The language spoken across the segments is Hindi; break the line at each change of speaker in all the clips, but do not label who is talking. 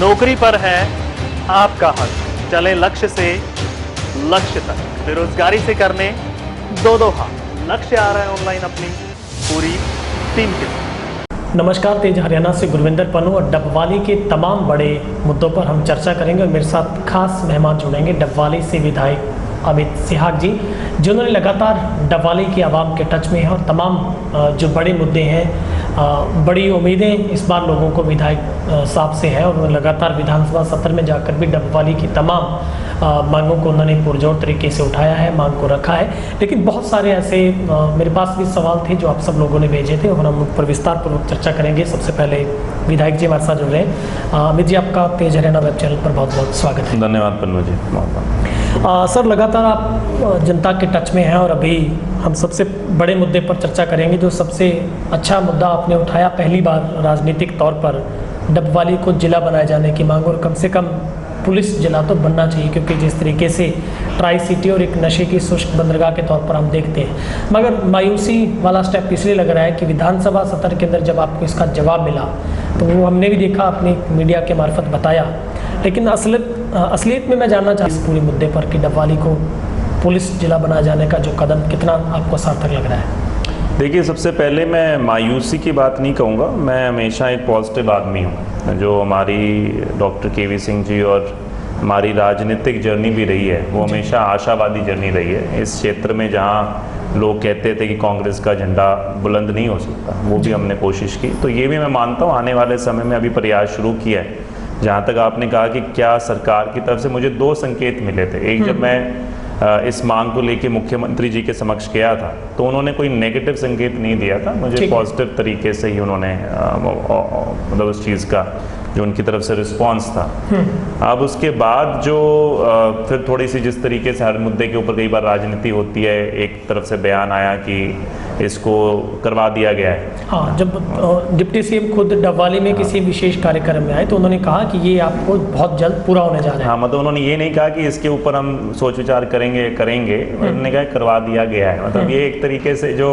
नौकरी पर है आपका हक, चले लक्ष्य से लक्ष्य तक, बेरोजगारी से करने दो हाथ। लक्ष्य आ रहा है ऑनलाइन अपनी पूरी टीम के साथ।
नमस्कार, तेज हरियाणा से गुरविंदर पन्नू और डबवाली के तमाम बड़े मुद्दों पर हम चर्चा करेंगे। और मेरे साथ खास मेहमान जुड़ेंगे डबवाली से विधायक अमित सिहाग जी, जिन्होंने लगातार डबवाली की आवाम के टच में हैं और तमाम जो बड़े मुद्दे हैं, बड़ी उम्मीदें इस बार लोगों को विधायक साहब से है। और उन्होंने लगातार विधानसभा सत्र में जाकर भी डबवाली की तमाम मांगों को उन्होंने पुरजोर तरीके से उठाया है, मांग को रखा है। लेकिन बहुत सारे ऐसे मेरे पास भी सवाल थे जो आप सब लोगों ने भेजे थे और हम उन पर विस्तार पूर्वक चर्चा करेंगे। सबसे पहले विधायक जी हमारे साथ जुड़ रहे हैं। अमित जी, आपका तेज हरियाणा वेब चैनल पर बहुत बहुत स्वागत है।
धन्यवाद पन्नू जी।
सर, लगातार आप जनता के टच में हैं और अभी हम सबसे बड़े मुद्दे पर चर्चा करेंगे। जो सबसे अच्छा मुद्दा आपने उठाया पहली बार राजनीतिक तौर पर, डबवाली को जिला बनाए जाने की मांग, और कम से कम पुलिस जिला तो बनना चाहिए, क्योंकि जिस तरीके से ट्राई सिटी और एक नशे की शुष्क बंदरगाह के तौर पर हम देखते हैं। मगर मायूसी वाला स्टेप इसलिए लग रहा है कि विधानसभा सत्र के अंदर जब आपको इसका जवाब मिला तो वो हमने भी देखा, अपनी मीडिया के मार्फत बताया। लेकिन असलियत में मैं जानना चाहता हूँ इस पूरे मुद्दे पर कि डबवाली को पुलिस जिला बनाए जाने का जो कदम कितना आपको सार्थक लग रहा है।
देखिए, सबसे पहले मैं मायूसी की बात नहीं कहूँगा। मैं हमेशा एक पॉजिटिव आदमी हूँ। जो हमारी डॉक्टर केवी सिंह जी और हमारी राजनीतिक जर्नी भी रही है, वो हमेशा आशावादी जर्नी रही है। इस क्षेत्र में जहाँ लोग कहते थे कि कांग्रेस का झंडा बुलंद नहीं हो सकता, वो भी हमने कोशिश की। तो ये भी मैं मानता हूँ, आने वाले समय में अभी प्रयास शुरू किया है। जहाँ तक आपने कहा कि क्या सरकार की तरफ से, मुझे दो संकेत मिले थे। एक, जब मैं इस मांग को लेके मुख्यमंत्री जी के समक्ष गया था तो उन्होंने कोई नेगेटिव संकेत नहीं दिया था, मुझे पॉजिटिव तरीके से ही उन्होंने मतलब उस चीज़ का जो उनकी तरफ से रिस्पांस था। अब उसके बाद जो फिर थोड़ी सी जिस तरीके से हर मुद्दे के ऊपर कई बार राजनीति होती है, एक तरफ से बयान आया कि इसको करवा दिया गया है।
हाँ, जब डिप्टी सीएम खुद डबवाली में किसी विशेष कार्यक्रम में आए तो उन्होंने कहा कि ये आपको बहुत जल्द पूरा होने जा रहा है।
हाँ, मतलब उन्होंने ये नहीं कहा कि इसके ऊपर हम सोच विचार करेंगे, उन्होंने कहा करवा दिया गया है। मतलब ये एक तरीके से जो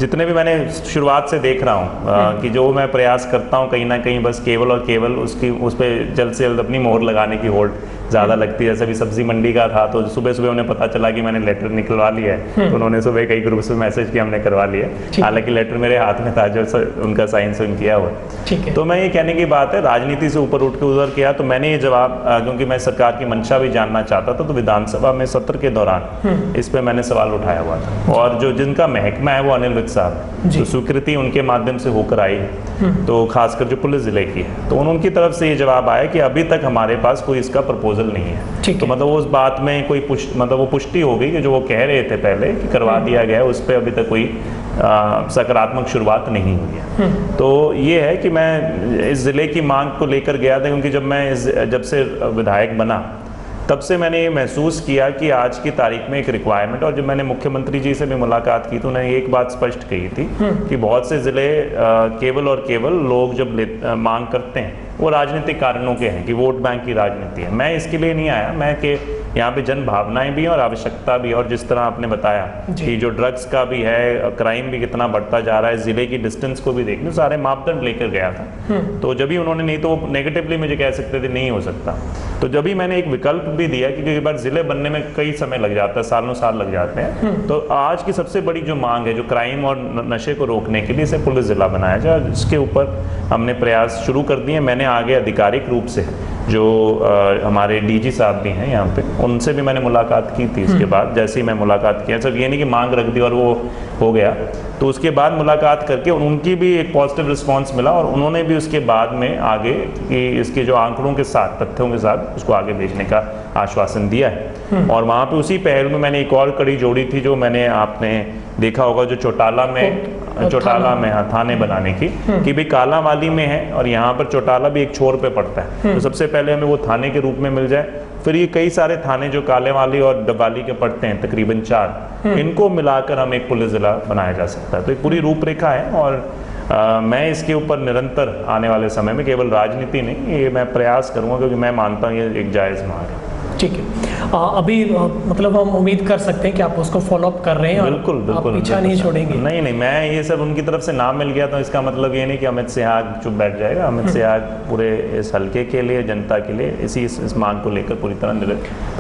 जितने भी मैंने शुरुआत से देख रहा हूँ कि जो मैं प्रयास करता हूँ कहीं ना कहीं बस केवल और केवल उस पर जल्द से जल्द अपनी मोहर लगाने की होड़ ज़्यादा लगती है। जैसे अभी सब्जी मंडी का था तो सुबह उन्हें पता चला कि मैंने लेटर निकलवा लिया है, तो उन्होंने सुबह कई ग्रुप्स में मैसेज किया हमने करवा लिया। हालांकि लेटर मेरे हाथ में था जो उनका साइन किया हुआ। तो मैं ये कहने की बात है, राजनीति से ऊपर उठ के उधर किया। तो मैंने ये जवाब, क्योंकि मैं सरकार की मंशा भी जानना चाहता था, तो विधानसभा में सत्र के दौरान इस पर मैंने सवाल उठाया हुआ था। और जो जिनका महकमा है वो अनिल विज साहब, तो स्वीकृति उनके माध्यम से होकर आई, तो खासकर जो पुलिस जिले की है, तो उनकी तरफ से ये जवाब आया कि अभी तक हमारे पास कोई इसका प्रपोजल नहीं है। तो मतलब उस बात में कोई मतलब वो पुष्टि हो गई कि जो वो कह रहे थे पहले कि करवा दिया गया, उस पर अभी तक कोई सकारात्मक शुरुआत नहीं हुई है। तो ये है कि मैं इस ज़िले की मांग को लेकर गया था, क्योंकि जब से विधायक बना तब से मैंने ये महसूस किया कि आज की तारीख में एक रिक्वायरमेंट, और जब मैंने मुख्यमंत्री जी से भी मुलाकात की तो उन्होंने एक बात स्पष्ट कही थी कि बहुत से ज़िले केवल और केवल लोग जब मांग करते हैं वो राजनीतिक कारणों के हैं, कि वोट बैंक की राजनीति है। मैं इसके लिए नहीं आया, मैं कि यहाँ पे जन भावनाएं भी हैं और आवश्यकता भी, और जिस तरह आपने बताया कि जो ड्रग्स का भी है, क्राइम भी कितना बढ़ता जा रहा है, ज़िले की डिस्टेंस को भी देखने, सारे मापदंड लेकर गया था। तो जब भी उन्होंने, नहीं तो वो नेगेटिवली मुझे कह सकते थे नहीं हो सकता, तो जब भी मैंने एक विकल्प भी दिया कि कई बार ज़िले बनने में कई समय लग जाता है, सालों साल लग जाते हैं। तो आज की सबसे बड़ी जो मांग है, जो क्राइम और नशे को रोकने के लिए, इसे पुलिस जिला बनाया जाए, इसके ऊपर हमने प्रयास शुरू कर दिए। मैंने आगे आधिकारिक रूप से जो हमारे डीजी साहब भी हैं यहाँ पे, उनसे भी मैंने मुलाकात की थी। इसके बाद जैसे ही मैं मुलाकात किया, सब ये नहीं कि मांग रख दी और वो हो गया, तो उसके बाद मुलाकात करके उनकी भी एक पॉजिटिव रिस्पांस मिला, और उन्होंने भी उसके बाद में आगे कि इसके जो आंकड़ों के साथ, तथ्यों के साथ उसको आगे भेजने का आश्वासन दिया है। और वहाँ पे उसी पहल में मैंने एक और कड़ी जोड़ी थी, जो मैंने, आपने देखा होगा, जो चौटाला में थाने बनाने की, कि भाई कालांवाली में है और यहाँ पर चौटाला भी एक छोर पे पड़ता है, तो सबसे पहले हमें वो थाने के रूप में मिल जाए। फिर ये कई सारे थाने जो कालांवाली और डबवाली के पड़ते हैं, तकरीबन 4, इनको मिलाकर हम एक पुलिस जिला बनाया जा सकता है। तो एक पूरी रूपरेखा है, और मैं इसके ऊपर निरंतर आने वाले समय में केवल राजनीति नहीं, ये मैं प्रयास करूँगा, क्योंकि मैं मानता हूँ ये एक जायज़ मांग है।
ठीक है। अभी मतलब हम उम्मीद कर सकते हैं कि आप उसको फॉलो अप कर रहे हैं और
बिल्कुल
आप
बिल्कुल
पीछा नहीं छोड़ेंगे।
नहीं नहीं, मैं ये सब उनकी तरफ से नाम मिल गया तो इसका मतलब ये नहीं कि अमित सिहाग चुप बैठ जाएगा। अमित सिहाग पूरे इस हल्के के लिए, जनता के लिए इस मांग को लेकर पूरी तरह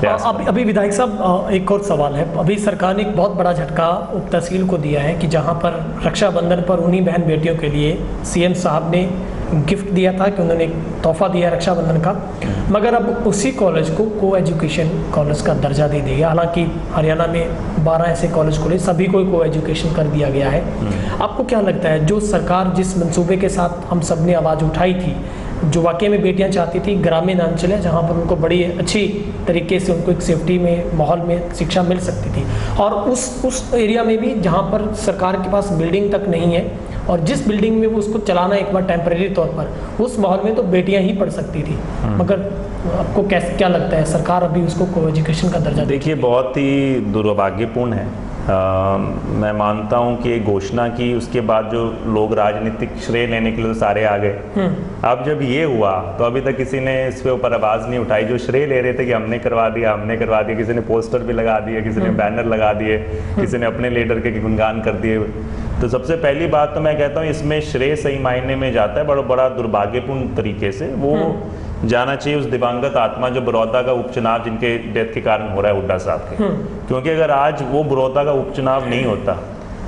प्रयास
अभी विधायक साहब एक और सवाल है। अभी सरकार ने एक बहुत बड़ा झटका उप तहसील को दिया है कि जहां पर रक्षाबंधन पर उन्हीं बहन बेटियों के लिए सीएम साहब ने गिफ्ट दिया था कि उन्होंने एक तोहफा दिया रक्षाबंधन का, मगर अब उसी कॉलेज को एजुकेशन कॉलेज का दर्जा दे दिया गया। हालांकि हरियाणा में 12 ऐसे कॉलेज खुले, सभी को एजुकेशन कर दिया गया है। आपको क्या लगता है, जो सरकार जिस मंसूबे के साथ हम सब ने आवाज़ उठाई थी, जो वाकई में बेटियां चाहती थी ग्रामीण अंचल है जहाँ पर उनको बड़ी अच्छी तरीके से उनको एक सेफ्टी में माहौल में शिक्षा मिल सकती थी, और उस एरिया में भी जहाँ पर सरकार के पास बिल्डिंग तक नहीं है और जिस बिल्डिंग में वो उसको चलाना एक बार टेम्परेरी तौर पर, उस माहौल में तो बेटियां ही पढ़ सकती थी, मगर आपको क्या लगता है सरकार अभी उसको को एजुकेशन का दर्जा? देखिए,
बहुत ही दुर्भाग्यपूर्ण है। मैं मानता हूं कि एक घोषणा की, उसके बाद जो लोग राजनीतिक श्रेय लेने के लिए तो सारे आ गए। अब जब ये हुआ तो अभी तक किसी ने इस पे ऊपर आवाज़ नहीं उठाई। जो श्रेय ले रहे थे कि हमने करवा दिया, किसी ने पोस्टर भी लगा दिए, किसी ने बैनर लगा दिए, किसी ने अपने लीडर के गुणगान कर दिए। तो सबसे पहली बात तो मैं कहता हूँ इसमें श्रेय सही मायने में जाता है बड़ा दुर्भाग्यपूर्ण तरीके से वो जाना चाहिए उस दिवंगत आत्मा जो बड़ौदा का उपचुनाव जिनके डेथ के कारण हो रहा है, हुड्डा साहब के। क्योंकि अगर आज वो बड़ौदा का उपचुनाव नहीं होता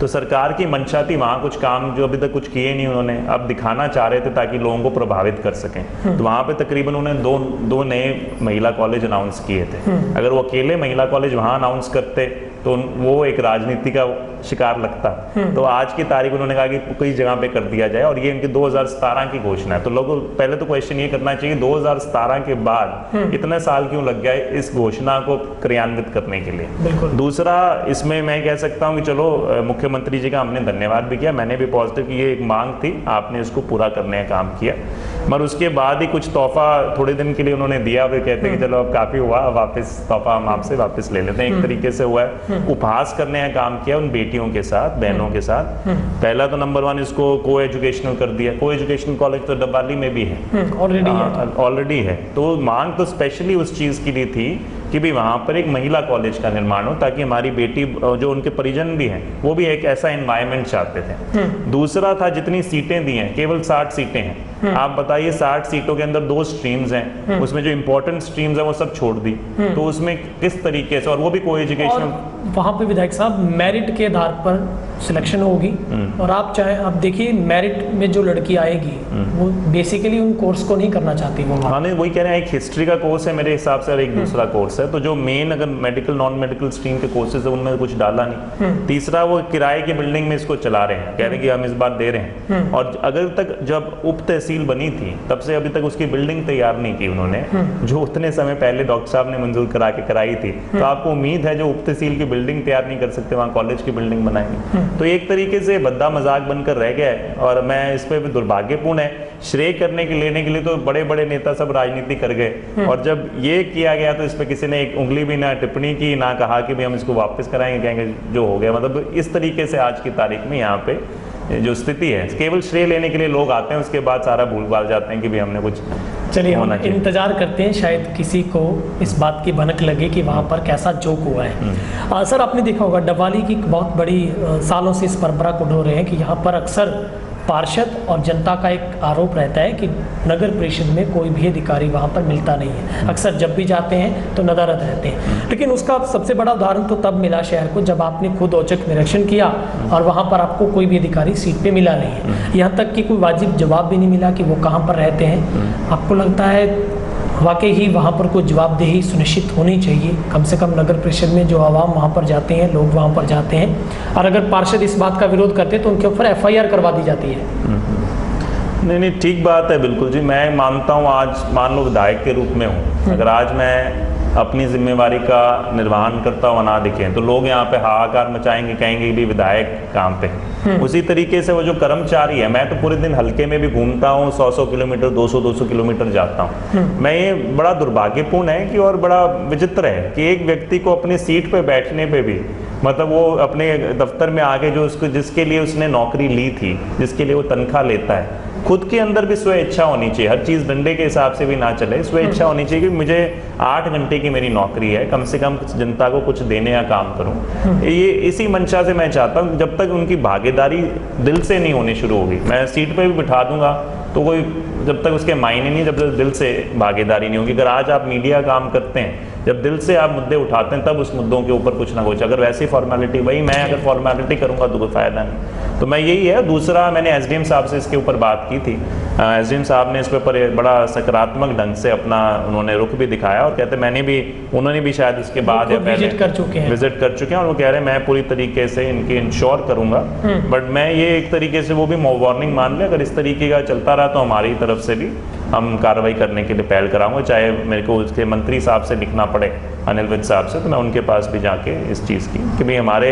तो सरकार की मंशा थी वहाँ कुछ काम जो अभी तक कुछ किए नहीं उन्होंने, अब दिखाना चाह रहे थे ताकि लोगों को प्रभावित कर सकें। तो वहाँ पे तकरीबन उन्होंने दो नए महिला कॉलेज अनाउंस किए थे। अगर वो अकेले महिला कॉलेज वहाँ अनाउंस करते तो वो एक राजनीति का शिकार लगता। तो आज की तारीख उन्होंने कहा कि कई जगह पे कर दिया जाए और ये इनकी 2017 की घोषणा है। तो लोगों पहले तो क्वेश्चन ये करना चाहिए 2017 के बाद इतने साल क्यों लग गया इस घोषणा को क्रियान्वित करने के लिए। दूसरा, इसमें मैं कह सकता हूँ कि चलो मुख्यमंत्री जी का हमने धन्यवाद भी किया, मैंने भी पॉजिटिव कि ये एक मांग थी, आपने इसको पूरा करने का काम किया, मगर उसके बाद ही कुछ तोहफा थोड़े दिन के लिए उन्होंने दिया। वे कहते हैं कि चलो अब काफी हुआ, वापस तोहफा हम आपसे वापस ले लेते हैं। एक तरीके से हुआ है उपहास करने का काम किया उन बेटियों के साथ, बहनों के साथ। पहला तो नंबर 1 इसको को एजुकेशनल कर दिया। को एजुकेशनल कॉलेज तो डब्बाली में भी है, ऑलरेडी है। तो मांग तो स्पेशली उस चीज की ली थी कि भी वहाँ पर एक महिला कॉलेज का निर्माण हो ताकि हमारी बेटी जो उनके परिजन भी हैं वो भी एक ऐसा एनवायरनमेंट चाहते थे। दूसरा था जितनी सीटें दी हैं केवल 60 सीटें हैं। आप बताइए 60 सीटों के अंदर 2 स्ट्रीम्स हैं, उसमें जो इंपॉर्टेंट स्ट्रीम्स हैं वो सब छोड़ दी। तो उसमें किस तरीके से, और वो भी को एजुकेशनल,
वहाँ पे विधायक साहब मेरिट के आधार पर सिलेक्शन होगी और आप चाहे आप देखिए मेरिट में जो लड़की आएगी वो बेसिकली उन कोर्स को नहीं करना चाहती वो।
हाँ नहीं, वही कह रहे हैं, एक हिस्ट्री का कोर्स है मेरे हिसाब से और एक दूसरा कोर्स है। तो जो मेन अगर मेडिकल नॉन मेडिकल स्ट्रीम के कोर्सेज है उनमें कुछ डाला नहीं। तीसरा, वो किराए की बिल्डिंग में इसको चला रहे हैं, कह रहे हैं कि हम इस बार दे रहे हैं। और अगर तक जब उप तहसील बनी थी तब से अभी तक उसकी बिल्डिंग तैयार नहीं की उन्होंने, जो उतने समय पहले डॉक्टर साहब ने मंजूर करा के कराई थी। तो आपको उम्मीद है जो उप तहसील की बिल्डिंग तैयार नहीं कर सकते वहाँ कॉलेज की बिल्डिंग बनाएंगे। तो एक तरीके से भद्दा मजाक बनकर रह गया है और मैं इस पे भी दुर्भाग्यपूर्ण है। श्रेय करने के लेने के लिए तो बड़े बड़े नेता सब राजनीति कर गए और जब ये किया गया तो इस पे किसी ने एक उंगली भी ना टिप्पणी की, ना कहा कि भाई हम इसको वापस कराएंगे, कहेंगे जो हो गया। मतलब इस तरीके से आज की तारीख में यहाँ पे जो स्थिति है, केवल श्रेय लेने के लिए लोग आते हैं, उसके बाद सारा भूल भाल जाते हैं कि भाई हमने कुछ।
चलिए हम इंतजार करते हैं, शायद किसी को इस बात की भनक लगे कि वहाँ पर कैसा जोक हुआ है। सर आपने देखा होगा डबवाली की बहुत बड़ी सालों से इस परंपरा को ढो रहे हैं कि यहाँ पर अक्सर पार्षद और जनता का एक आरोप रहता है कि नगर परिषद में कोई भी अधिकारी वहाँ पर मिलता नहीं है। अक्सर जब भी जाते हैं तो नदारद रहते हैं, लेकिन उसका सबसे बड़ा उदाहरण तो तब मिला शहर को जब आपने खुद औचक निरीक्षण किया और वहाँ पर आपको कोई भी अधिकारी सीट पे मिला नहीं है। यहाँ तक कि कोई वाजिब जवाब भी नहीं मिला कि वो कहाँ पर रहते हैं। आपको लगता है वाकई ही वहाँ पर कोई जवाबदेही सुनिश्चित होनी चाहिए? कम से कम नगर परिषद में जो आवाम वहाँ पर जाते हैं, लोग वहाँ पर जाते हैं, और अगर पार्षद इस बात का विरोध करते हैं तो उनके ऊपर FIR करवा दी जाती है।
नहीं, ठीक बात है, बिल्कुल जी। मैं मानता हूँ आज मान लो विधायक के रूप में हूँ, अगर आज मैं अपनी जिम्मेवारी का निर्वहन करता हुआ ना दिखें तो लोग यहाँ पे हाहाकार मचाएंगे, कहेंगे भी विधायक काम पे। उसी तरीके से वो जो कर्मचारी है, मैं तो पूरे दिन हल्के में भी घूमता हूँ, 100 किलोमीटर 200 किलोमीटर जाता हूँ। मैं ये बड़ा दुर्भाग्यपूर्ण है कि और बड़ा विचित्र है कि एक व्यक्ति को अपनी सीट पे बैठने पे भी, मतलब वो अपने दफ्तर में आके जो उसको जिसके लिए उसने नौकरी ली थी, जिसके लिए वो तनख्वाह लेता है, खुद के अंदर भी स्व इच्छा होनी चाहिए, हर चीज़ डंडे के हिसाब से भी ना चले, स्व इच्छा होनी चाहिए कि मुझे 8 घंटे की मेरी नौकरी है, कम से कम जनता को कुछ देने का काम करूं। ये इसी मंशा से मैं चाहता हूं, जब तक उनकी भागीदारी दिल से नहीं होनी शुरू होगी, मैं सीट पे भी बिठा दूंगा तो कोई जब तक उसके मायने नहीं, जब तक दिल से भागीदारी नहीं होगी। अगर आज आप मीडिया काम करते हैं, जब दिल से आप मुद्दे उठाते हैं, तब उस मुद्दों के ऊपर कुछ ना कुछ, अगर वैसी फॉर्मेलिटी, भाई मैं अगर फॉर्मेलिटी करूंगा तो कोई फायदा नहीं। तो मैं यही है। दूसरा, मैंने एसडीएम साहब से इसके ऊपर बात की थी, एसडीएम साहब ने इस पर बड़ा सकारात्मक ढंग से अपना उन्होंने रुख भी दिखाया और कहते उन्होंने भी शायद इसके बाद या पहले विजिट कर चुके हैं और वो कह रहे हैं मैं पूरी तरीके से इनकी इंश्योर करूंगा। बट मैं ये एक तरीके से वो भी वार्निंग मान ले, अगर इस तरीके का चलता रहा तो हमारी तरफ से भी हम कार्रवाई करने के लिए पहल कराऊंगा, चाहे मेरे को उसके मंत्री साहब से लिखना पड़े, अनिल विज साहब से, तो मैं उनके पास भी जाके इस चीज़ की कि भाई हमारे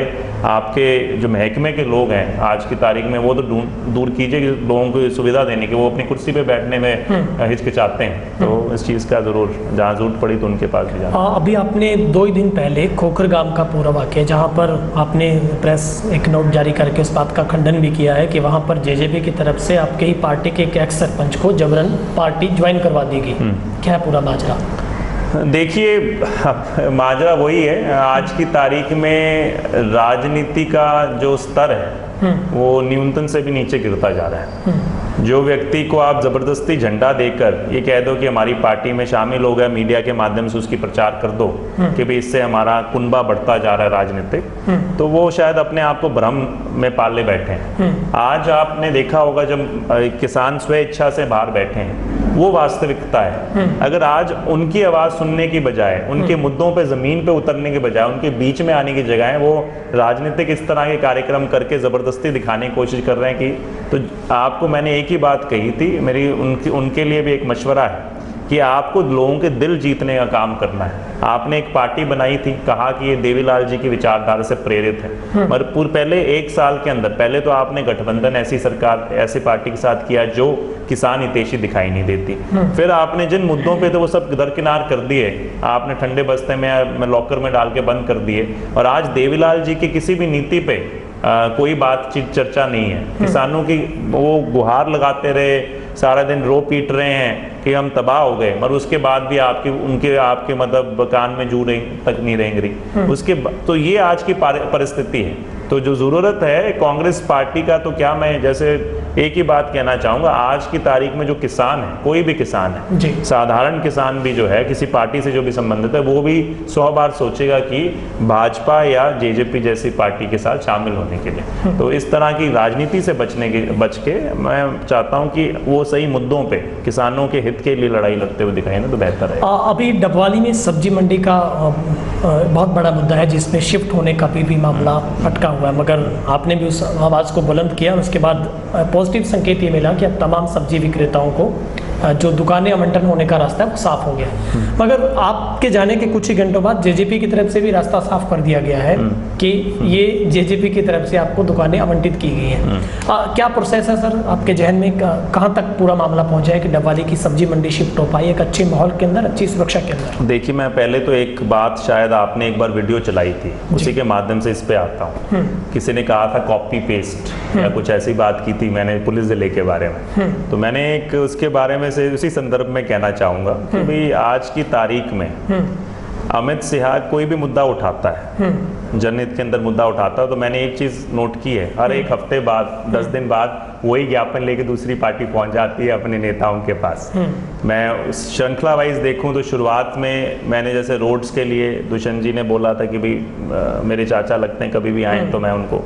आपके जो महकमे के लोग हैं आज की तारीख में, वो तो दूर कीजिए कि लोगों को सुविधा देने की, वो अपनी कुर्सी पे बैठने में हिचकिचाते हैं, तो इस चीज़ का ज़रूर जहाँ जरूरत पड़ी तो उनके पास भी जाना।
अभी आपने 2 ही दिन पहले खोखरगाम का पूरा वाक़या, जहाँ पर आपने प्रेस एक नोट जारी करके उस बात का खंडन भी किया है कि वहाँ पर जेजेपी की तरफ से आपके ही पार्टी के एक एक्स सरपंच को जबरन पार्टी ज्वाइन करवा दी गई, क्या है पूरा माजरा?
देखिए, माजरा वही है, आज की तारीख में राजनीति का जो स्तर है वो न्यूनतम से भी नीचे गिरता जा रहा है। जो व्यक्ति को आप जबरदस्ती झंडा देकर ये कह दो कि हमारी पार्टी में शामिल हो गया, मीडिया के माध्यम से उसकी प्रचार कर दो कि भाई इससे हमारा कुनबा बढ़ता जा रहा है राजनीतिक, तो वो शायद अपने आप को भ्रम में पाले बैठे हैं। आज आपने देखा होगा जब किसान स्व इच्छा से बाहर बैठे हैं, वो वास्तविकता है। अगर आज उनकी आवाज सुनने की बजाय, उनके मुद्दों पे जमीन पे उतरने के बजाय उनके बीच में आने की जगह वो राजनीतिक इस तरह के कार्यक्रम करके जबरदस्ती दिखाने की कोशिश कर रहे हैं कि, तो आपको मैंने एक ही बात कही थी, मेरी उनके लिए भी एक मशवरा है कि आपको लोगों के दिल जीतने का काम करना है। आपने एक पार्टी बनाई थी, कहा कि ये देवीलाल जी की विचारधारा से प्रेरित है, मगर पहले 1 साल के अंदर पहले तो आपने गठबंधन ऐसी सरकार ऐसी पार्टी के साथ किया जो किसान हितैषी दिखाई नहीं देती। फिर आपने जिन मुद्दों पे थे वो सब दरकिनार कर दिए, आपने ठंडे बस्ते में लॉकर में डाल के बंद कर दिए, और आज देवीलाल जी की किसी भी नीति पे कोई बातचीत चर्चा नहीं है। किसानों की वो गुहार लगाते रहे, सारा दिन रो पीट रहे हैं कि हम तबाह हो गए, मगर उसके बाद भी आपके मतलब कान में जू तक नहीं रेंग रही उसके। तो ये आज की परिस्थिति है। तो जो ज़रूरत है कांग्रेस पार्टी का, तो क्या मैं जैसे एक ही बात कहना चाहूँगा, आज की तारीख में जो किसान है, कोई भी किसान है, साधारण किसान भी जो है किसी पार्टी से जो भी संबंधित है, वो भी 100 बार सोचेगा कि भाजपा या जेजेपी जैसी पार्टी के साथ शामिल होने के लिए। तो इस तरह की राजनीति से बच के मैं चाहता हूँ कि वो सही मुद्दों पे किसानों के हित के लिए लड़ाई लड़ते हुए दिखाई ना, तो बेहतर है।
अभी डबवाली में सब्जी मंडी का बहुत बड़ा मुद्दा है, जिसमें शिफ्ट होने का भी मामला अटका हुआ है, मगर आपने भी उस आवाज़ को बुलंद किया और उसके बाद पॉजिटिव संकेत ये मिला कि अब तमाम सब्जी विक्रेताओं को जो दुकानें आवंटन होने का रास्ता है वो साफ हो गया है। मगर आपके जाने के कुछ ही घंटों बाद जेजेपी की तरफ से भी रास्ता साफ कर दिया गया है कि ये जेजेपी की तरफ से आपको दुकानें आवंटित की गई हैं। क्या प्रोसेस है सर आपके जहन में, कहाँ तक पूरा मामला पहुंचा है कि डबवाली की सब्जी मंडी शिफ्ट हो पाई एक अच्छे माहौल के अंदर, अच्छी सुरक्षा के अंदर?
देखिए, मैं पहले तो एक बात, शायद आपने एक बार वीडियो चलाई थी, उसी के माध्यम से इस पे आता हूँ। किसी ने कहा था कॉपी पेस्ट या कुछ ऐसी बात की थी मैंने पुलिस जिले के बारे में, तो मैंने एक उसके बारे में से उसी संदर्भ में कहना चाहूंगा कि भाई आज की तारीख में अमित सिहाग कोई भी मुद्दा उठाता है, जनहित के अंदर मुद्दा उठाता है, तो मैंने एक चीज नोट की है, हर एक हफ्ते बाद 10 दिन बाद वही ज्ञापन लेके दूसरी पार्टी पहुंच जाती है अपने नेताओं के पास। मैं श्रृंखला वाइज देखूं तो शुरुआत में मैंने जैसे रोड्स के लिए दुष्यंत जी ने बोला था कि भाई मेरे चाचा लगते हैं कभी भी आए तो मैं उनको,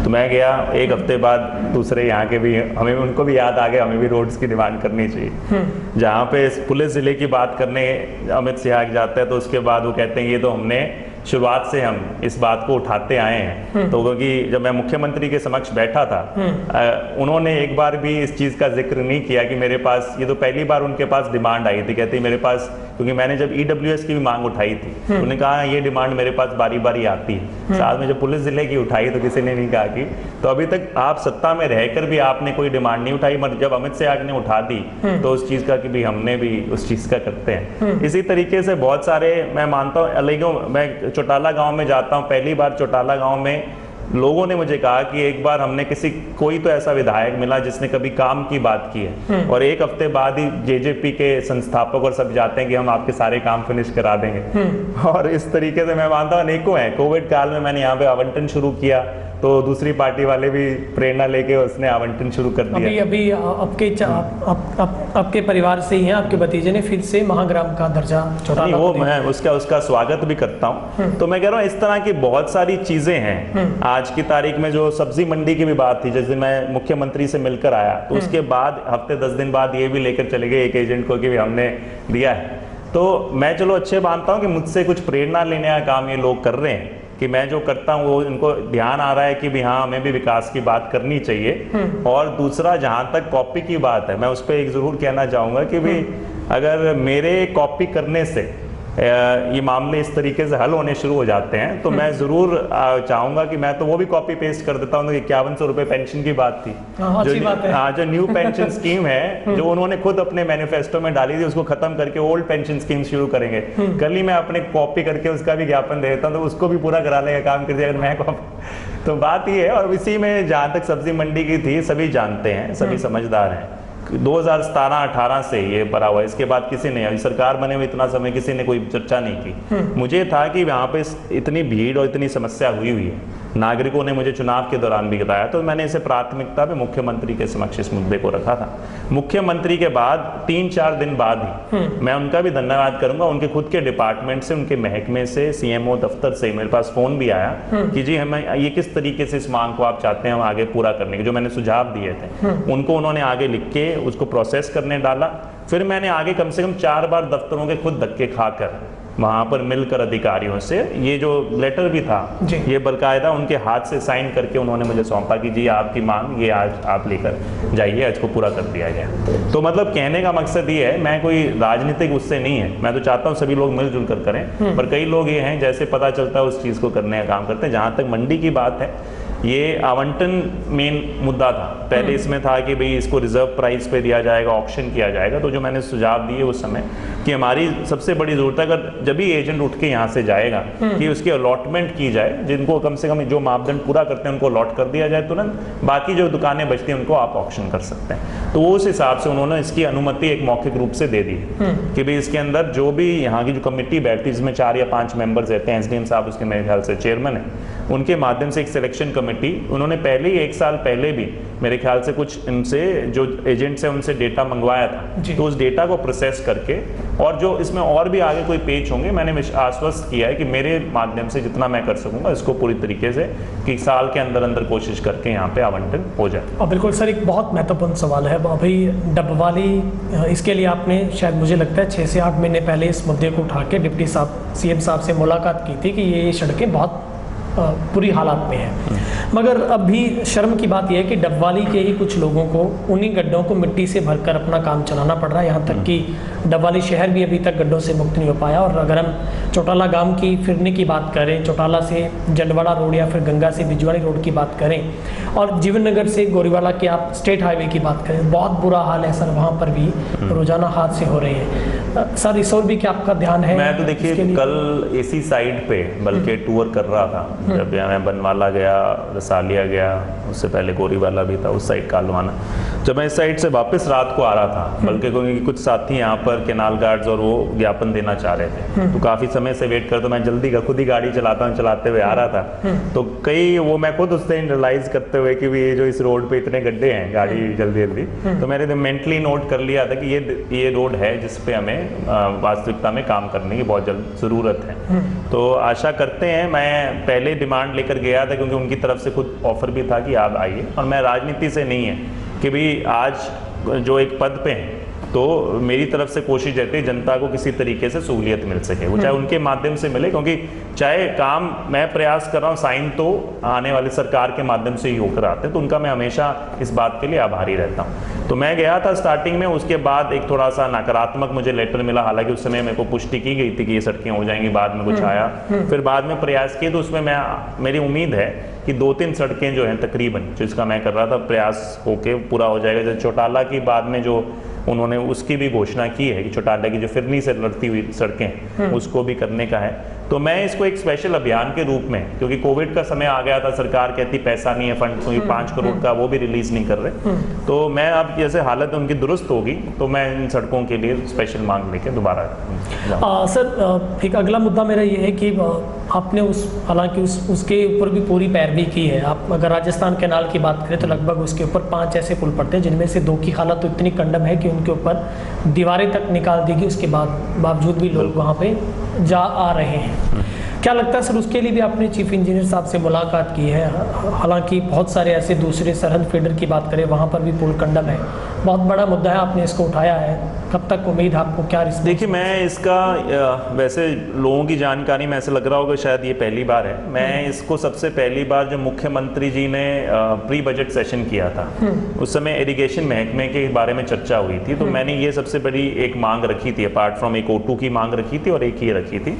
तो मैं गया, एक हफ्ते बाद दूसरे यहाँ के भी, हमें उनको भी याद आ गया हमें भी रोड्स की डिमांड करनी चाहिए। जहाँ पे पुलिस जिले की बात करने अमित सिहाग जाते हैं तो उसके बाद वो कहते हैं ये तो हमने शुरुआत से हम इस बात को उठाते आए हैं। तो क्योंकि जब मैं मुख्यमंत्री के समक्ष बैठा था, उन्होंने एक बार भी इस चीज़ का जिक्र नहीं किया कि मेरे पास, ये तो पहली बार उनके पास डिमांड आई थी, कहती मेरे पास, क्योंकि मैंने जब EWS की भी मांग उठाई थी, उन्होंने कहा ये डिमांड मेरे पास बारी बारी आती है। साथ में जब पुलिस जिले की उठाई तो किसी ने नहीं कहा कि, तो अभी तक आप सत्ता में रहकर भी आपने कोई डिमांड नहीं उठाई, मगर जब अमित सिहाग ने उठा दी तो उस चीज़ का कि भी हमने भी उस चीज़ का करते हैं। इसी तरीके से बहुत सारे, मैं मानता हूँ, मैं चौटाला गांव में जाता हूँ, पहली बार चौटाला गांव में लोगों ने मुझे कहा कि एक बार हमने कोई तो ऐसा विधायक मिला जिसने कभी काम की बात की है, और एक हफ्ते बाद ही जेजेपी के संस्थापक और सब जाते हैं कि हम आपके सारे काम फिनिश करा देंगे। और इस तरीके से मैं मानता हूँ अनेकों हैं। कोविड काल में मैंने यहाँ पे आवंटन शुरू किया तो दूसरी पार्टी वाले भी प्रेरणा लेके उसने आवंटन शुरू कर दिया।
अभी आपके परिवार से ही हैं, आपके भतीजे ने फिर से महाग्राम का दर्जा चौटाला
वो मैं उसका स्वागत भी करता हूँ। तो मैं कह रहा हूँ इस तरह की बहुत सारी चीजें हैं। आज की तारीख में जो सब्जी मंडी की भी बात थी, जिस दिन मैं मुख्यमंत्री से मिलकर आया तो उसके बाद हफ्ते 10 दिन बाद ये भी लेकर चले गए एक एजेंट को कि भी हमने दिया है। तो मैं चलो अच्छे मानता हूँ कि मुझसे कुछ प्रेरणा लेने का काम ये लोग कर रहे हैं, कि मैं जो करता हूँ वो इनको ध्यान आ रहा है कि भी हाँ हमें भी विकास की बात करनी चाहिए। और दूसरा, जहाँ तक कॉपी की बात है, मैं उस पर एक जरूर कहना चाहूँगा कि भी अगर मेरे कॉपी करने से ये मामले इस तरीके से हल होने शुरू हो जाते हैं तो मैं जरूर चाहूंगा कि मैं तो वो भी कॉपी पेस्ट कर देता हूँ। 5100 रुपए पेंशन की बात थी, जो न्यू पेंशन स्कीम है जो उन्होंने खुद अपने मैनिफेस्टो में डाली थी, उसको खत्म करके ओल्ड पेंशन स्कीम शुरू करेंगे। कल ही मैं अपने कॉपी करके उसका भी ज्ञापन दे देता हूँ, तो उसको भी पूरा कराने का काम कर दिया अगर मैं कॉपी। तो बात ये है। और इसी में जहाँ तक सब्जी मंडी की थी, सभी जानते हैं, सभी समझदार हैं, 2017-18 से ये पड़ा हुआ है। इसके बाद किसी ने, अभी सरकार बने हुए इतना समय किसी ने कोई चर्चा नहीं की। मुझे था कि यहाँ पे इतनी भीड़ और इतनी समस्या हुई है, नागरिकों ने मुझे चुनाव के दौरान भी बताया, तो मैंने इसे प्राथमिकता पे मुख्यमंत्री के समक्ष इस मुद्दे को रखा था। मुख्यमंत्री के बाद 3-4 दिन बाद ही मैं उनका भी धन्यवाद करूंगा, उनके खुद के डिपार्टमेंट से, उनके महकमे से, सीएमओ दफ्तर से मेरे पास फोन भी आया कि जी हमें ये किस तरीके से इस मांग को आप चाहते हैं हम आगे पूरा करने के, जो मैंने सुझाव दिए थे उनको उन्होंने आगे लिख के उसको प्रोसेस करने डाला। फिर मैंने आगे कम से कम 4 बार दफ्तरों के खुद धक्के खाकर वहां पर मिलकर अधिकारियों से ये जो लेटर भी था ये बकायदा उनके हाथ से साइन करके उन्होंने मुझे सौंपा कि जी आपकी मांग ये आज आप लेकर जाइए, आज को पूरा कर दिया गया। तो मतलब कहने का मकसद ये है, मैं कोई राजनीतिक उससे नहीं है, मैं तो चाहता हूँ सभी लोग मिलजुल कर करें, पर कई लोग ये हैं जैसे पता चलता है उस चीज़ को करने का काम करते हैं। जहाँ तक मंडी की बात है, ये आवंटन मेन मुद्दा था। पहले इसमें था कि भाई इसको रिजर्व प्राइस पे दिया जाएगा, ऑक्शन किया जाएगा। तो जो मैंने सुझाव दिए उस समय कि हमारी सबसे बड़ी जरूरत है, अगर जब भी एजेंट उठ के यहाँ से जाएगा कि उसकी अलॉटमेंट की जाए, जिनको कम से कम जो मापदंड पूरा करते हैं उनको अलॉट कर दिया जाए तुरंत, बाकी जो दुकानें बचती हैं उनको आप ऑक्शन कर सकते हैं। तो उस हिसाब से उन्होंने इसकी अनुमति एक मौखिक रूप से दे दी कि भाई इसके अंदर जो भी यहाँ की जो कमेटी बैठती है जिसमें 4 या 5 मेंबर्स रहते हैं, एसडीएम साहब उसके मेरे ख्याल से चेयरमैन है, उनके माध्यम से एक सिलेक्शन कमेटी, उन्होंने पहले ही 1 साल पहले भी मेरे ख्याल से कुछ इनसे जो एजेंट्स हैं उनसे डेटा मंगवाया था, तो उस डेटा को प्रोसेस करके और जो इसमें और भी आगे कोई पेज होंगे, मैंने आश्वस्त किया है कि मेरे माध्यम से जितना मैं कर सकूंगा इसको पूरी तरीके से कि साल के अंदर अंदर कोशिश करके यहाँ पे आवंटन हो जाए।
और बिल्कुल सर, एक बहुत महत्वपूर्ण सवाल है अभी डबवाली, इसके लिए आपने शायद मुझे लगता है 6 से 8 महीने पहले इस मुद्दे को उठा के डिप्टी साहब सीएम साहब से मुलाकात की थी कि ये सड़कें बहुत बुरी हालात में है। मगर अभी शर्म की बात यह है कि डबवाली के ही कुछ लोगों को उन्हीं गड्ढों को मिट्टी से भरकर अपना काम चलाना पड़ रहा है। यहाँ तक कि डबवाली शहर भी अभी तक गड्ढों से मुक्त नहीं हो पाया। और अगर हम चौटाला गांव की फिरने की बात करें, चौटाला से जंडवाड़ा रोड या फिर गंगा से बिजवाड़ी रोड की बात करें, और जीवन नगर से गोरीवाला के आप स्टेट हाईवे की बात करें, बहुत बुरा हाल है सर, वहाँ पर भी रोजाना हादसे हो रहे हैं। सर इस और भी क्या आपका ध्यान है?
मैं तो देखिए कल इसी साइड पे बल्कि टूर कर रहा था, जब मैं बनवाला गया, रसालिया गया, उससे पहले गोरीवाला भी था, उस साइड कालवाना, जब मैं इस साइड से वापस रात को आ रहा था, बल्कि क्योंकि कुछ साथी यहाँ पर केनाल गार्ड्स और वो ज्ञापन देना चाह रहे थे, तो काफी समय से वेट कर, तो मैं जल्दी खुद ही गाड़ी चलाता हूँ, चलाते हुए आ रहा था। तो कई वो मैं खुद उससे रियलाइज करते हुए कि ये जो इस रोड पे इतने गड्ढे हैं, गाड़ी जल्दी जल्दी, तो मैंने मेंटली नोट कर लिया था कि ये रोड है जिसपे हमें वास्तविकता में काम करने की बहुत जल्द जरूरत है। तो आशा करते हैं, मैं पहले डिमांड लेकर गया था क्योंकि उनकी तरफ से खुद ऑफर भी था कि आप आइए, और मैं राजनीति से नहीं है कि भाई आज जो एक पद पे हैं तो मेरी तरफ से कोशिश रहती है जनता को किसी तरीके से सहूलियत मिल सके, वो चाहे उनके माध्यम से मिले, क्योंकि चाहे काम मैं प्रयास कर रहा हूँ, साइन तो आने वाले सरकार के माध्यम से ही होकर आते हैं, तो उनका मैं हमेशा इस बात के लिए आभारी रहता हूँ। तो मैं गया था स्टार्टिंग में, उसके बाद एक थोड़ा सा नकारात्मक मुझे लेटर मिला, हालांकि उस समय मेरे को पुष्टि की गई थी कि ये सड़कें हो जाएंगी, बाद में कुछ आया, फिर बाद में प्रयास किए, तो उसमें मेरी उम्मीद है कि 2-3 सड़कें जो हैं तकरीबन, जिसका मैं कर रहा था प्रयास होके पूरा हो जाएगा। जैसे चौटाला की बाद में जो उन्होंने उसकी भी घोषणा की है कि चौटाला की जो फिरनी से लड़ती हुई सड़कें उसको भी करने का है। तो मैं इसको एक स्पेशल अभियान के रूप में, क्योंकि कोविड का समय आ गया था, सरकार कहती पैसा नहीं है, फंड कोई 5 करोड़ का वो भी रिलीज नहीं कर रहे, तो मैं अब जैसे हालत उनकी दुरुस्त होगी तो मैं इन सड़कों के लिए स्पेशल मांग लेके दोबारा
सर एक अगला मुद्दा मेरा ये है कि आपने हालांकि उसके ऊपर भी पूरी पैरवी की है। आप अगर राजस्थान कैनाल की बात करें तो लगभग उसके ऊपर 5 ऐसे पुल पड़ते हैं जिनमें से 2 की हालत तो इतनी कंडम है कि उनके ऊपर दीवारें तक निकाल देगी, उसके बावजूद भी लोग वहाँ पे जा आ रहे हैं। क्या लगता है सर, उसके लिए भी आपने चीफ इंजीनियर साहब से मुलाकात की है? हालांकि बहुत सारे ऐसे दूसरे सरहद फीडर की बात करें वहाँ पर भी पुल कंडम है, बहुत बड़ा मुद्दा है, आपने इसको उठाया है, कब तक उम्मीद आपको, क्या रिस्पॉन्स?
देखिए, मैं इसका वैसे लोगों की जानकारी में ऐसे लग रहा होगा शायद ये पहली बार है, मैं इसको सबसे पहली बार जो मुख्यमंत्री जी ने प्री बजट सेशन किया था उस समय इरिगेशन महकमे के बारे में चर्चा हुई थी, तो मैंने ये सबसे बड़ी एक मांग रखी थी, अपार्ट फ्रॉम एक O2 की मांग रखी थी और एक ये रखी थी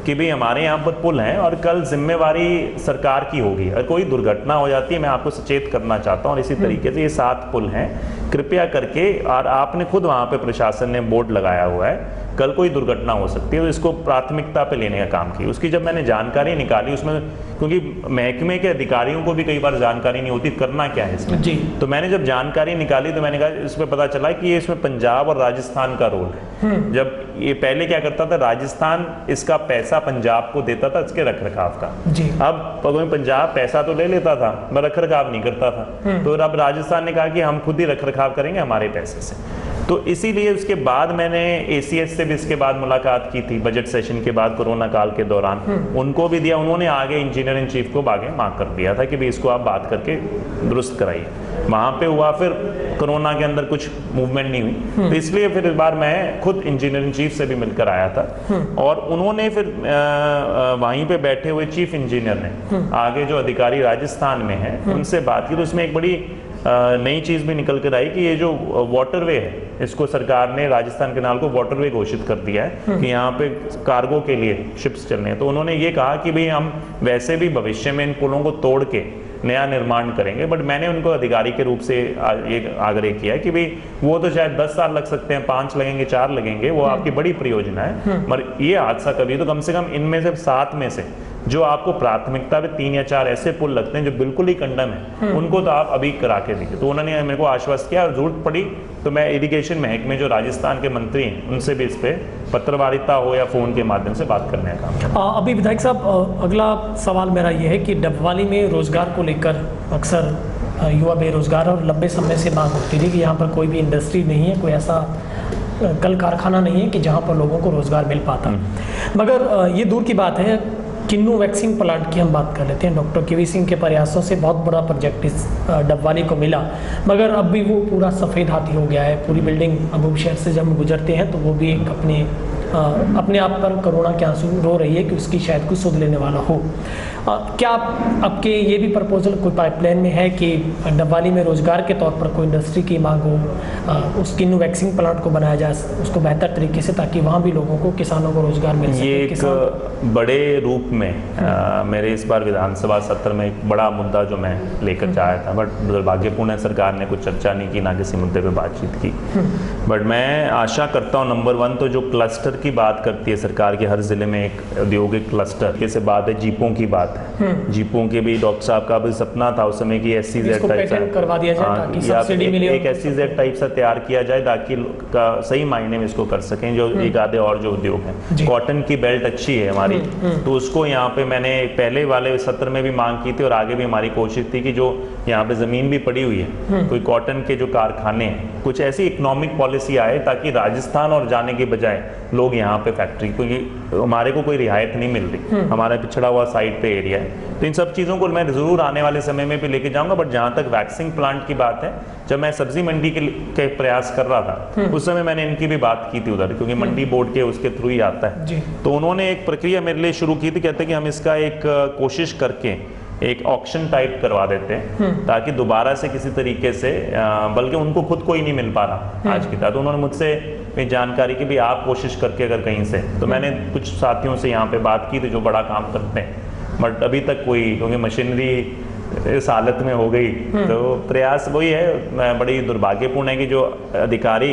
कि भाई हमारे यहाँ पर पुल हैं और कल जिम्मेवारी सरकार की होगी, अगर कोई दुर्घटना हो जाती है मैं आपको सचेत करना चाहता हूँ। और इसी तरीके से ये 7 पुल हैं, कृपया करके, और आपने खुद वहाँ पे प्रशासन ने बोर्ड लगाया हुआ है, कल कोई दुर्घटना हो सकती है तो इसको प्राथमिकता पे लेने का काम किया। उसकी जब मैंने जानकारी निकाली उसमें, क्योंकि महकमे के अधिकारियों को भी कई बार जानकारी नहीं होती करना क्या है इसमें
जी,
तो मैंने जब जानकारी निकाली तो मैंने कहा इसमें पता चला कि ये इसमें पंजाब और राजस्थान का रोल है। जब ये पहले क्या करता था, राजस्थान इसका पैसा पंजाब को देता था इसके रख रखाव का
जी,
अब पंजाब पैसा तो ले लेता था पर रख रखाव नहीं करता था, तो अब राजस्थान ने कहा कि हम खुद ही रख रखाव करेंगे हमारे पैसे से। तो इसीलिए उसके बाद मैंने ACS से भी इसके बाद मुलाकात की थी बजट सेशन के बाद कोरोना काल के दौरान, उनको भी दिया, उन्होंने आगे इंजीनियर इन चीफ को आगे मांग कर दिया था कि भाई इसको आप बात करके दुरुस्त कराइए। वहाँ पे हुआ, फिर कोरोना के अंदर कुछ मूवमेंट नहीं हुई, तो इसलिए फिर इस बार मैं खुद इंजीनियर इन चीफ से भी मिलकर आया था और उन्होंने फिर वहीं पे बैठे हुए चीफ इंजीनियर ने आगे जो अधिकारी राजस्थान में है उनसे बात की, तो उसमें एक बड़ी नई चीज़ भी निकल कर आई कि ये जो वाटरवे है इसको सरकार ने राजस्थान कैनाल को वाटरवे घोषित कर दिया है कि यहाँ पे कार्गो के लिए शिप्स चलने हैं। तो उन्होंने ये कहा कि भाई हम वैसे भी भविष्य में इन पुलों को तोड़ के नया निर्माण करेंगे, बट मैंने उनको अधिकारी के रूप से ये आग्रह किया है कि भाई वो तो शायद 10 साल लग सकते हैं, 5 लगेंगे, 4 लगेंगे, वो आपकी बड़ी परियोजना है, मगर ये हादसा कभी, तो कम से कम इनमें से 7 में से जो आपको प्राथमिकता पे 3 या 4 ऐसे पुल लगते हैं जो बिल्कुल ही कंडम है उनको तो आप अभी करा के दीजिए। तो उन्होंने मेरे को आश्वस्त किया और जरूरत पड़ी तो मैं इरिगेशन महकमे जो राजस्थान के मंत्री हैं उनसे भी इस पे पत्रवार्ता हो या फोन के माध्यम से बात करने का काम।
अभी विधायक साहब, अगला सवाल मेरा ये है कि डबवाली में रोजगार को लेकर अक्सर युवा बेरोजगार और लंबे समय से मांग होती थी कि यहाँ पर कोई भी इंडस्ट्री नहीं है, कोई ऐसा कल कारखाना नहीं है कि जहाँ पर लोगों को रोजगार मिल पाता। मगर ये दूर की बात है, किन्नू वैक्सीन प्लांट की हम बात कर लेते हैं। डॉक्टर KV सिंह के प्रयासों से बहुत बड़ा प्रोजेक्ट इस डबवाली को मिला, मगर अब भी वो पूरा सफ़ेद हाथी हो गया है। पूरी बिल्डिंग अबूब शहर से जब गुजरते हैं तो वो भी एक अपने आप पर करुणा के आंसू रो रही है कि उसकी शायद कुछ सुध लेने वाला हो। क्या आपके ये भी प्रपोजल कोई पाइपलाइन में है कि डबवाली में रोजगार के तौर पर कोई इंडस्ट्री की मांग हो, उस किन्नू वैक्सीन प्लांट को बनाया जाए उसको बेहतर तरीके से, ताकि वहाँ भी लोगों को, किसानों को रोजगार मिल सके?
ये एक बड़े रूप में मेरे इस बार विधानसभा सत्र में एक बड़ा मुद्दा जो मैं लेकर आया था, बट दुर्भाग्यपूर्ण है सरकार ने कुछ चर्चा नहीं की, ना किसी मुद्दे पे बातचीत की। बट मैं आशा करता हूँ नंबर 1 तो जो क्लस्टर की बात करती है सरकार के, हर जिले में एक औद्योगिक क्लस्टर के से बात है, जीपों की बात है। जीपों के भी डॉक्टर साहब का भी सपना था उस समय की SEZ टाइप
करवा दिया जाए ताकि सब्सिडी मिले,
एक SEZ टाइप सा तैयार किया जाए ताकि सही मायने में इसको कर सकें। जो एक आधे और जो उद्योग हैं, कॉटन की बेल्ट अच्छी है हमारी, तो उसको यहाँ पे मैंने पहले वाले सत्र में भी मांग की थी और आगे भी हमारी कोशिश थी कि जो यहाँ पे जमीन भी पड़ी हुई है, कोई कॉटन के जो कारखाने हैं, कुछ ऐसी इकोनॉमिक पॉलिसी आए ताकि राजस्थान और जाने के बजाय लोग यहाँ पे फैक्ट्री, क्योंकि हमारे को कोई रियायत नहीं मिल रही, हमारा पिछड़ा हुआ साइड पे एरिया है। तो इन सब चीज़ों को मैं ज़रूर आने वाले समय में भी लेके जाऊंगा। बट जहाँ तक वैक्सीन प्लांट की बात है, जब मैं सब्जी मंडी के प्रयास कर रहा था उस समय मैंने इनकी भी बात की थी उधर, क्योंकि मंडी बोर्ड के उसके थ्रू ही आता है। तो उन्होंने एक प्रक्रिया मेरे लिए शुरू की थी, कहते कि हम इसका एक कोशिश करके एक ऑक्शन टाइप करवा देते हैं ताकि दोबारा से किसी तरीके से, बल्कि उनको खुद कोई नहीं मिल पा रहा आज की तरह। तो उन्होंने मुझसे जानकारी की भी आप कोशिश करके अगर कहीं से, तो मैंने कुछ साथियों से यहाँ पे बात की थी जो बड़ा काम करते हैं, बट अभी तक कोई, क्योंकि मशीनरी इस हालत में हो गई, तो प्रयास वही है। बड़ी दुर्भाग्यपूर्ण है कि जो अधिकारी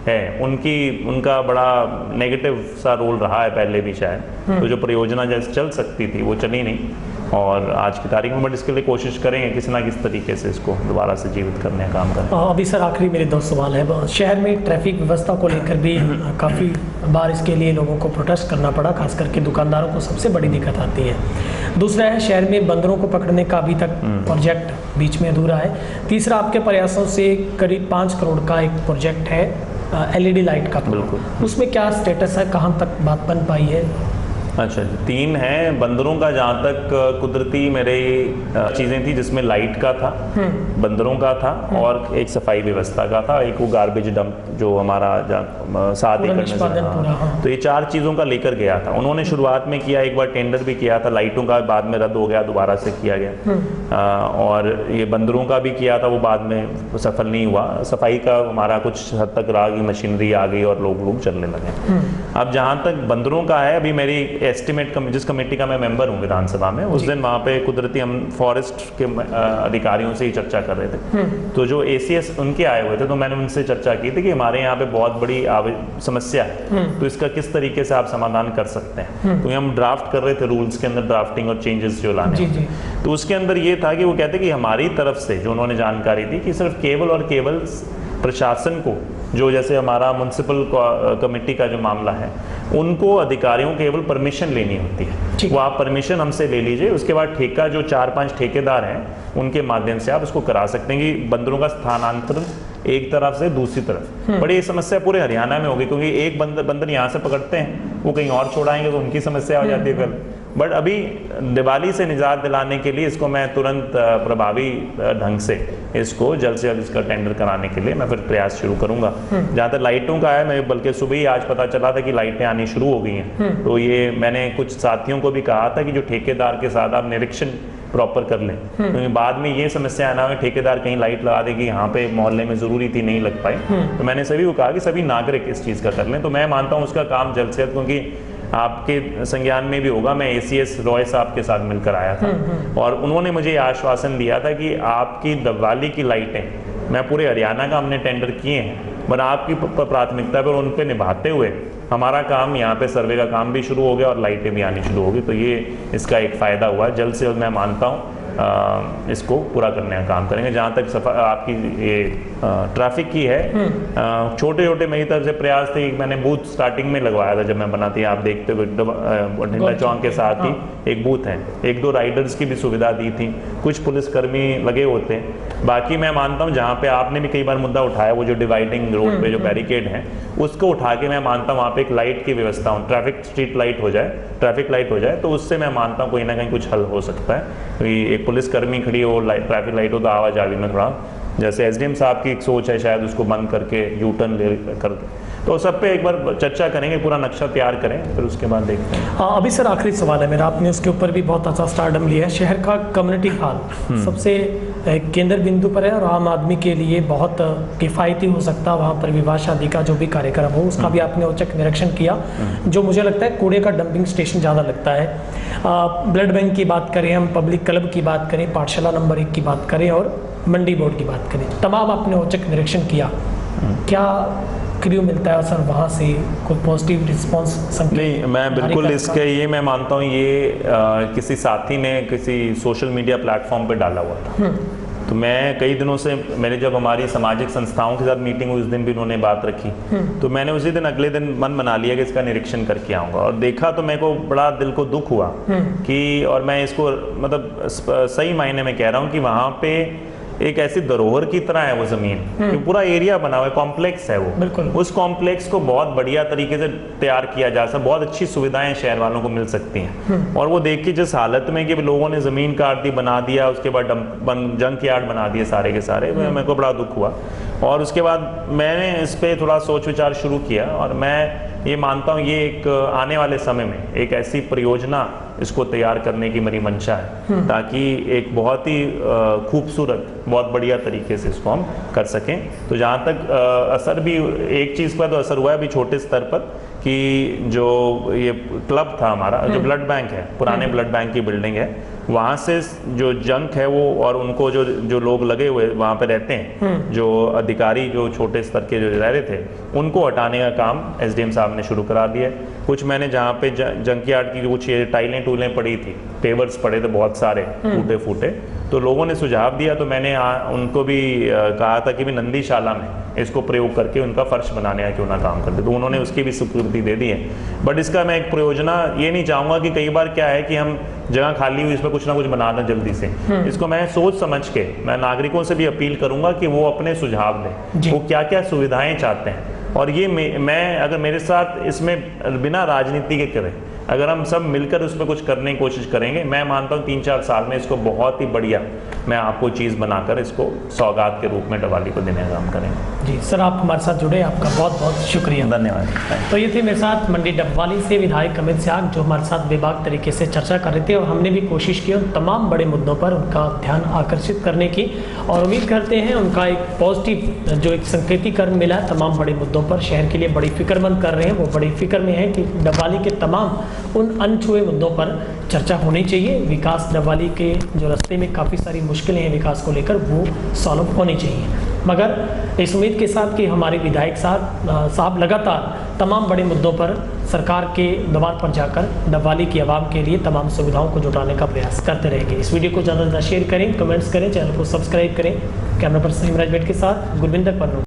है उनका बड़ा नेगेटिव सा रोल रहा है पहले भी शायद, तो जो परियोजना जैसे चल सकती थी वो चली नहीं, और आज की तारीख में बट इसके लिए कोशिश करेंगे किसी ना किसी तरीके से इसको दोबारा से जीवित करने का काम करें।
अभी सर आखिरी मेरे 2 सवाल है। शहर में ट्रैफिक व्यवस्था को लेकर भी काफ़ी बार इसके लिए लोगों को प्रोटेस्ट करना पड़ा, खास करके दुकानदारों को सबसे बड़ी दिक्कत आती है। दूसरा है शहर में बंदरों को पकड़ने का अभी तक प्रोजेक्ट बीच में अधूरा है। तीसरा आपके प्रयासों से करीब 5 करोड़ का एक प्रोजेक्ट है LED लाइट का,
बिल्कुल,
उसमें क्या स्टेटस है, कहाँ तक बात बन पाई है?
अच्छा, 3 है। बंदरों का जहाँ तक कुदरती मेरे चीज़ें थी जिसमें लाइट का था, बंदरों का था, और एक सफाई व्यवस्था का था, एक वो गार्बेज डंप जो हमारा 7 एकड़ में, हाँ। तो ये 4 चीज़ों का लेकर गया था। उन्होंने शुरुआत में किया, एक बार टेंडर भी किया था, लाइटों का बाद में रद्द हो गया, दोबारा से किया गया, और ये बंदरों का भी किया था, वो बाद में सफल नहीं हुआ। सफाई का हमारा कुछ हद तक रहा कि मशीनरी आ गई और लोग चलने लगे। अब जहाँ तक बंदरों का है, अभी मेरी एस्टिमेट जिस कमेटी का मैं मेंबर हूँ विधानसभा में, उस दिन वहाँ पे कुदरती हम फॉरेस्ट के अधिकारियों से ही चर्चा कर रहे थे, तो जो ACS उनके आए हुए थे, तो मैंने उनसे चर्चा की थी कि हमारे यहाँ पे बहुत बड़ी समस्या है, तो इसका किस तरीके से आप समाधान कर सकते हैं। तो हम ड्राफ्ट कर रहे थे रूल्स के अंदर, ड्राफ्टिंग और चेंजेस जो लाने, तो उसके अंदर ये था कि वो कहते कि हमारी तरफ से जो उन्होंने जानकारी दी कि सिर्फ केवल और केवल प्रशासन को, जो जैसे हमारा म्युनिसिपल कमेटी का जो मामला है, उनको अधिकारियों केवल परमिशन लेनी होती है, वो आप परमिशन हमसे ले लीजिए, उसके बाद ठेका जो 4-5 ठेकेदार हैं उनके माध्यम से आप इसको करा सकते हैं कि बंदरों का स्थानांतरण एक तरफ से दूसरी तरफ। बड़ी ये समस्या पूरे हरियाणा में होगी, क्योंकि एक बंदर यहाँ से पकड़ते हैं, वो कहीं और छोड़ाएंगे तो उनकी समस्या हो जाती है कल। बट अभी दिवाली से निजात दिलाने के लिए इसको मैं तुरंत प्रभावी ढंग से इसको जल्द से जल्द इसका टेंडर कराने के लिए मैं फिर प्रयास शुरू करूंगा। जहाँ तक लाइटों का है, मैं बल्कि सुबह ही आज पता चला था कि लाइटें आनी शुरू हो गई हैं, तो ये मैंने कुछ साथियों को भी कहा था कि जो ठेकेदार के साथ आप निरीक्षण प्रॉपर कर लें, क्योंकि बाद में ये समस्या आना है ठेकेदार कहीं लाइट लगा दे कि यहाँ पे मोहल्ले में जरूरी थी नहीं लग पाई। तो मैंने सभी को कहा कि सभी नागरिक इस चीज़ का कर लें, तो मैं मानता हूँ उसका काम जल्द से जल्द, क्योंकि आपके संज्ञान में भी होगा, मैं ACS रॉय साहब के साथ मिलकर आया था और उन्होंने मुझे आश्वासन दिया था कि आपकी दिवाली की लाइटें, मैं पूरे हरियाणा का हमने टेंडर किए हैं, पर आपकी प्राथमिकता पर उन पर निभाते हुए हमारा काम यहाँ पे सर्वे का काम भी शुरू हो गया और लाइटें भी आनी शुरू हो गई। तो ये इसका एक फ़ायदा हुआ। जल्द से जल्द मैं मानता हूँ इसको पूरा करने का काम करेंगे। जहाँ तक आपकी ये ट्रैफिक की है, छोटे छोटे मेरी तरफ से प्रयास थे। मैंने बूथ स्टार्टिंग में लगवाया था जब मैं बना थी, आप देखते हुए बठिंडा चौक के साथ ही एक बूथ है, 1-2 राइडर्स की भी सुविधा दी थी, कुछ पुलिसकर्मी लगे होते हैं। बाकी मैं मानता हूँ जहाँ पे आपने भी कई बार मुद्दा उठाया, वो जो डिवाइडिंग रोड पे जो बैरिकेड है उसको उठा के मैं मानता हूँ वहाँ पे एक लाइट की व्यवस्था हो, ट्रैफिक स्ट्रीट लाइट हो जाए, ट्रैफिक लाइट हो जाए, तो उससे मैं मानता हूँ कहीं ना कहीं कुछ हल हो सकता है। क्योंकि एक पुलिसकर्मी खड़ी हो, ट्रैफिक लाइट हो, तो आवाजाही में थोड़ा जैसे SDM साहब की एक सोच है, शायद उसको बंद करके U-टर्न ले कर, तो सब पे एक बार चर्चा करेंगे, पूरा नक्शा तैयार करें, फिर उसके बाद देखते हैं।
अभी सर आखिरी सवाल है मेरा, आपने उसके ऊपर भी बहुत अच्छा स्टारडम लिया है। शहर का कम्युनिटी हॉल सबसे केंद्र बिंदु पर है और आम आदमी के लिए बहुत किफ़ायती हो सकता है। वहाँ पर विवाह शादी का जो भी कार्यक्रम हो उसका भी आपने औचक निरीक्षण किया। जो मुझे लगता है कूड़े का डंपिंग स्टेशन ज़्यादा लगता है। ब्लड बैंक की बात करें, हम पब्लिक क्लब की बात करें, पाठशाला नंबर 1 की बात करें और मंडी बोर्ड की बात करें, तमाम आपने औचक निरीक्षण किया। क्या क्रियो मिलता है सर वहाँ से, कोई पॉजिटिव रिस्पॉन्स?
नहीं, मैं बिल्कुल इसके ये मैं मानता हूँ ये किसी साथी ने किसी सोशल मीडिया प्लेटफॉर्म पे डाला हुआ था। तो मैं कई दिनों से, मैंने जब हमारी सामाजिक संस्थाओं के साथ मीटिंग हुई उस दिन भी उन्होंने बात रखी, तो मैंने उसी दिन अगले दिन मन बना लिया कि इसका निरीक्षण करके आऊँगा। और देखा तो मेरे को बड़ा दिल को दुख हुआ कि, और मैं इसको मतलब सही मायने में कह रहा हूँ कि वहाँ पे एक ऐसी धरोहर की तरह है वो जमीन, कि पूरा एरिया बना हुआ है, कॉम्प्लेक्स है वो। उस कॉम्प्लेक्स को बहुत बढ़िया तरीके से तैयार किया जा सकता, बहुत अच्छी सुविधाएं शहर वालों को मिल सकती हैं। और वो देख के जिस हालत में कि लोगों ने जमीन काट दी, बना दिया, उसके बाद जंक यार्ड बना दिए सारे के सारे, मेरे को बड़ा दुख हुआ। और उसके बाद मैंने इस पर थोड़ा सोच विचार शुरू किया और मैं ये मानता हूँ ये एक आने वाले समय में एक ऐसी परियोजना इसको तैयार करने की मेरी मंशा है, ताकि एक बहुत ही खूबसूरत, बहुत बढ़िया तरीके से इसको हम कर सकें। तो जहाँ तक असर भी, एक चीज़ पर तो असर हुआ है अभी छोटे स्तर पर, कि जो ये क्लब था हमारा, जो ब्लड बैंक है, पुराने ब्लड बैंक की बिल्डिंग है, वहाँ से जो जंक है वो, और उनको जो लोग लगे हुए वहाँ पे रहते हैं, जो अधिकारी जो छोटे स्तर के जो रह रहे थे, उनको हटाने का काम एसडीएम साहब ने शुरू करा दिया। कुछ मैंने जहाँ पे जंक यार्ड की कुछ टाइलें टूलें पड़ी थी, पेवर्स पड़े थे बहुत सारे टूटे फूटे, तो लोगों ने सुझाव दिया, तो मैंने उनको भी कहा था कि भी नंदीशाला में इसको प्रयोग करके उनका फर्श बनाने का क्यों ना काम करते, तो उन्होंने उसकी भी स्वीकृति दे दी है। बट इसका मैं एक प्रयोजना ये नहीं चाहूँगा कि कई बार क्या है कि हम जगह खाली हुई, इसमें कुछ ना कुछ बना दें जल्दी से। इसको मैं सोच समझ के, मैं नागरिकों से भी अपील करूँगा कि वो अपने सुझाव दें, वो क्या क्या सुविधाएँ चाहते हैं, और ये मैं अगर मेरे साथ इसमें बिना राजनीति के करें, अगर हम सब मिलकर उसमें कुछ करने की कोशिश करेंगे, मैं मानता हूँ 3-4 साल में इसको बहुत ही बढ़िया मैं आपको चीज़ बनाकर इसको सौगात के रूप में दिवाली को देने का काम करेंगे।
जी सर, आप हमारे साथ जुड़े, आपका बहुत बहुत शुक्रिया।
धन्यवाद।
तो ये थे मेरे साथ मंडी डबवाली से विधायक अमित सिहाग, जो हमारे साथ बेबाक तरीके से चर्चा कर रहे थे, और हमने भी कोशिश की उन तमाम बड़े मुद्दों पर उनका ध्यान आकर्षित करने की, और उम्मीद करते हैं उनका एक पॉजिटिव जो एक संकेतीकरण मिला है तमाम बड़े मुद्दों पर, शहर के लिए बड़ी फिक्रमंद कर रहे हैं, वो बड़ी फिक्र में है कि डबवाली के तमाम उन अनछुए मुद्दों पर चर्चा होनी चाहिए। विकास डबवाली के जो रास्ते में काफ़ी सारी मुश्किलें हैं विकास को लेकर, वो सॉल्व होनी चाहिए। मगर इस उम्मीद के साथ कि हमारे विधायक साहब लगातार तमाम बड़े मुद्दों पर सरकार के द्वार पर जाकर डबवाली की आवाम के लिए तमाम सुविधाओं को जुटाने का प्रयास करते रहेंगे। इस वीडियो को ज़्यादा से ज़्यादा शेयर करें, कमेंट्स करें, चैनल को सब्सक्राइब करें। कैमरा पर्सन इमराज बेट के साथ गुरविंदर पन्नू।